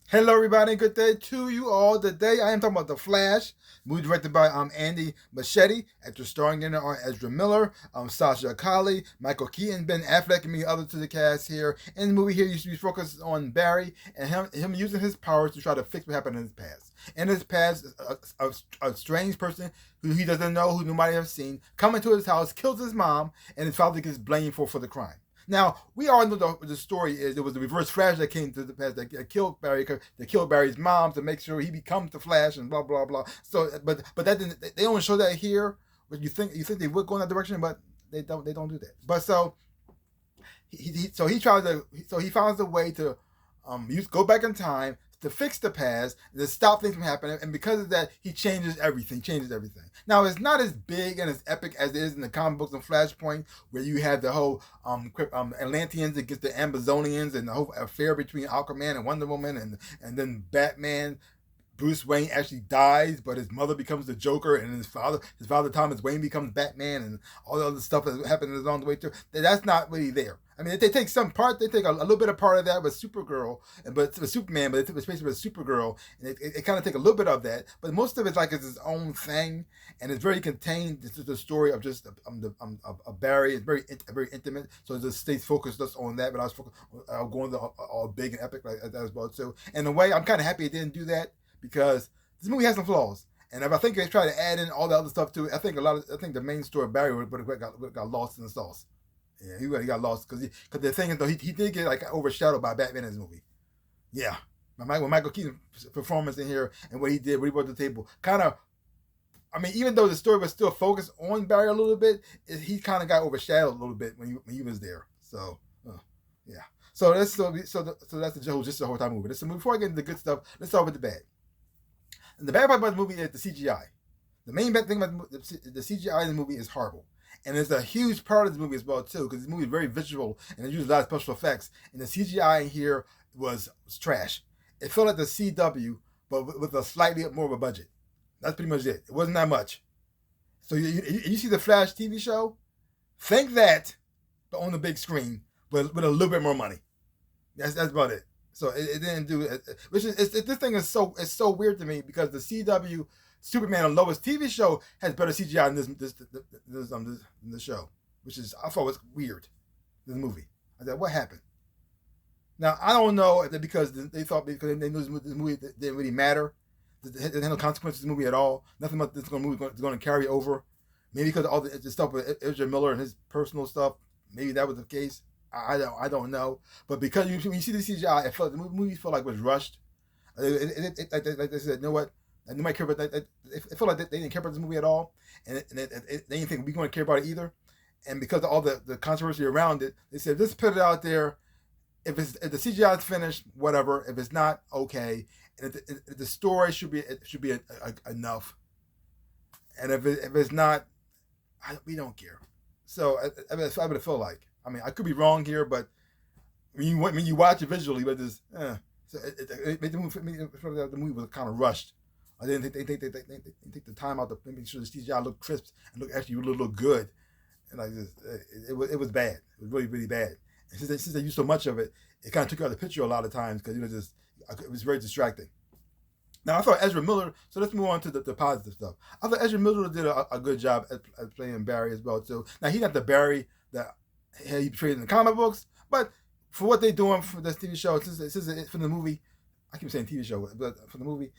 Hello, everybody. Good day to you all. Today, I am talking about The Flash, movie directed by Andy Machete, after starring in it are Ezra Miller, Sasha Akali, Michael Keaton, Ben Affleck, and many others to the cast here. In the movie here, you should be focused on Barry and him using his powers to try to fix what happened in his past. In his past, a strange person who he doesn't know, who nobody has seen, come into his house, kills his mom, and his father gets blamed for the crime. Now we all know the story is it was the Reverse Flash that came to the past that killed Barry, that killed Barry's mom to make sure he becomes the Flash and blah blah blah. So, but that didn't, they don't show that here. But you think they would go in that direction, but they don't do that. But so he tries to so he finds a way to go back in time to fix the past, to stop things from happening, and because of that, he changes everything. Now, it's not as big and as epic as it is in the comic books and Flashpoint, where you have the whole Atlanteans against the Amazonians, and the whole affair between Aquaman and Wonder Woman, and then Batman. Bruce Wayne actually dies, but his mother becomes the Joker, and his father Thomas Wayne becomes Batman, and all the other stuff that happens along the way too. That's not really there. I mean, they take some part, they take a little bit of part of that with Supergirl, but with Superman, but it's basically with Supergirl, and it kind of take a little bit of that, but most of it's like it's its own thing, and it's very contained. This is the story of just of Barry. It's very intimate, so it just stays focused just on that. But I was focused, going to all big and epic like that as well too. And in a way, I'm kind of happy it didn't do that because this movie has some flaws. And if I think they try to add in all the other stuff to it, I think the main story of Barry would have got lost in the sauce. Yeah, he really got lost because the thing is though he did get like overshadowed by Batman in this movie. Yeah, when Michael Keaton's performance in here and what he did, what he brought to the table, kind of. I mean, even though the story was still focused on Barry a little bit, he kind of got overshadowed a little bit when he was there. So yeah. So that's the whole time movie. So before I get into the good stuff, let's start with the bad. And the bad part about the movie is the CGI. The main bad thing about the CGI in the movie is horrible. And it's a huge part of the movie as well, too, because the movie is very visual and it uses a lot of special effects. And the CGI in here was trash. It felt like the CW, but with a slightly more of a budget. That's pretty much it. It wasn't that much. So you see the Flash TV show? Think that, but on the big screen, but with a little bit more money. That's about it. So it didn't do it, which is this thing is so weird to me because the CW Superman and Lois TV show has better CGI than this show, which is I thought was weird. This movie, I said, what happened? Now I don't know if because they thought because they knew this movie didn't really matter, there had no consequences to the movie at all. Nothing about this movie is going to carry over. Maybe because of all the stuff with Ezra Miller and his personal stuff, maybe that was the case. I don't know, but because when you see the CGI, the movie felt like it was rushed. Like they said, you know what? And nobody care about that. It felt like they didn't care about this movie at all, and they didn't think we're going to care about it either. And because of all the controversy around it, they said just put it out there. If the CGI is finished, whatever. If it's not, okay. And if the story should be enough. And if it's not, we don't care. So that's what I feel like. I mean, I could be wrong here, but when you watch it visually, but this, so it made the movie was kind of rushed. I didn't think they take the time out to make sure the CGI looked crisp and actually look good, and like this, it was bad. It was really really bad. And since they used so much of it, it kind of took out the picture a lot of times because it was very distracting. Now I thought Ezra Miller. So let's move on to the positive stuff. I thought Ezra Miller did a good job at playing Barry as well too. Now he's not the Barry that he portrayed in the comic books, but for what they're doing for this TV show, for the movie, I keep saying TV show, but for the movie,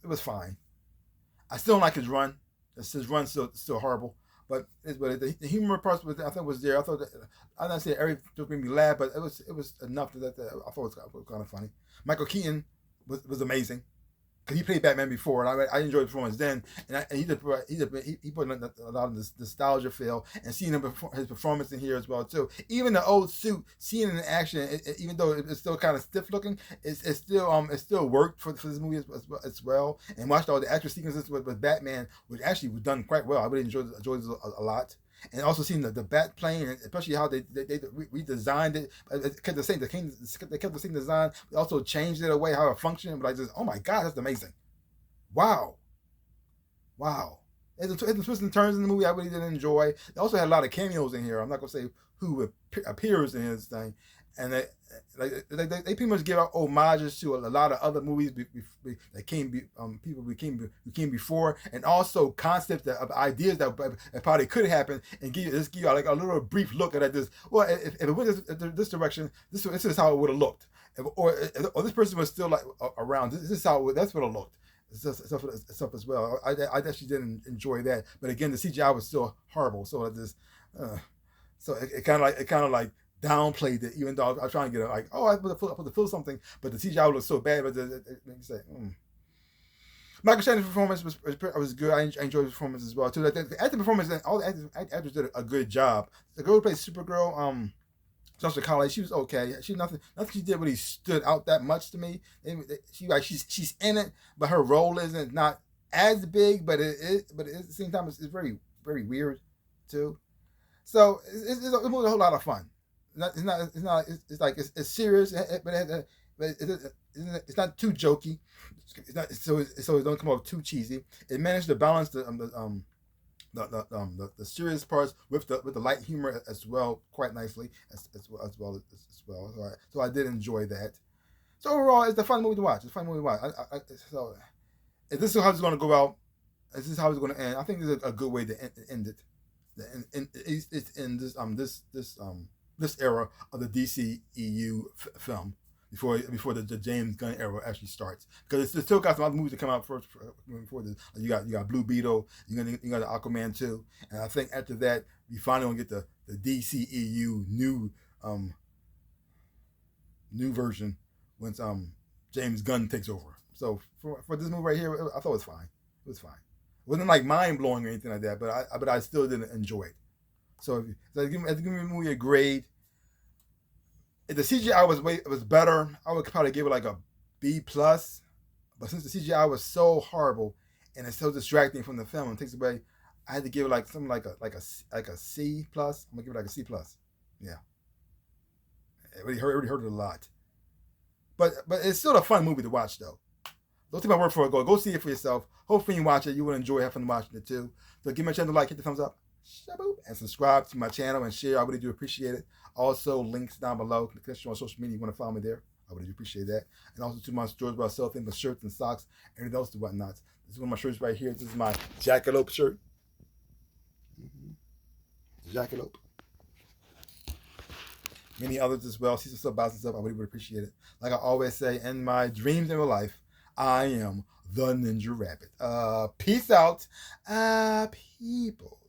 it was fine. I still don't like his run. His run's still horrible, but the humor parts I thought was there. I thought I'm not saying everything made me laugh, but it was enough that I thought it was kind of funny. Michael Keaton was amazing because he played Batman before, and I enjoyed the performance then. And he put a lot of this nostalgia feel, and seeing his performance in here as well too. Even the old suit, seeing it in action, even though it's still kind of stiff looking, it still worked for this movie as well. And watched all the action sequences with Batman, which actually was done quite well. I really enjoyed this a lot. And also seeing the bat plane, especially how they redesigned it. It kept they kept the same design. They also changed it away how it functioned. But I just, oh my god, that's amazing! Wow, wow. It's the twists and turns in the movie I really did enjoy. They also had a lot of cameos in here. I'm not gonna say who appears in this thing, and they pretty much give out homages to a lot of other movies that people became before, and also concepts of ideas that probably could happen, and give you like a little brief look at this. Well, if it went this direction, this is how it would have looked, or this person was still like around. This is how that's what it looked. Stuff as well. I actually didn't enjoy that, but again, the CGI was still horrible. So uh, it kind of like downplayed it, even though I was trying to get it like, oh, I put to feel something, but the CGI looked so bad, but it makes you say, Michael Shannon's performance was good. I enjoyed his performance as well too. The acting performance, all the actors did a good job. The girl who played Supergirl, Sasha Calle, she was okay. She nothing she did really stood out that much to me. She's in it, but her role isn't not as big, but but at the same time it's very very weird too. So it's a whole lot of fun. It's serious, but it's not too jokey. It's not so it don't come off too cheesy. It managed to balance the serious parts with the light humor as well quite nicely as well. So I did enjoy that. So overall, it's a fun movie to watch. So if this is how it's going to go out, this is how it's going to end. I think this is a good way to end it. It's in this era of the DCEU film before the James Gunn era actually starts, because it's still got some other movies that come out first before this. You got Blue Beetle, you got the Aquaman 2, and I think after that we finally gonna get the DCEU new version once James Gunn takes over. So for this movie right here, I thought it was fine. It was fine. It wasn't like mind blowing or anything like that, but I still didn't enjoy it. So if give me the movie a grade, if the CGI was better, I would probably give it like a B plus. But since the CGI was so horrible and it's so distracting from the film and takes away, I had to give it like something like a C plus. I'm gonna give it like a C plus. Yeah, it really hurt it a lot. But it's still a fun movie to watch though. Don't take my word for it. Go see it for yourself. Hopefully you watch it. You will enjoy having fun watching it too. So give my channel a like, hit the thumbs up, and subscribe to my channel and share. I really do appreciate it. Also, links down below. Click on social media. You want to follow me there. I really do appreciate that. And also to my stores where I sell things, shirts and socks, and everything else and whatnot. This is one of my shirts right here. This is my Jackalope shirt. Jackalope. Many others as well. See some stuff, buy some stuff. I really would appreciate it. Like I always say, in my dreams in real life, I am the Ninja Rabbit. Peace out, people.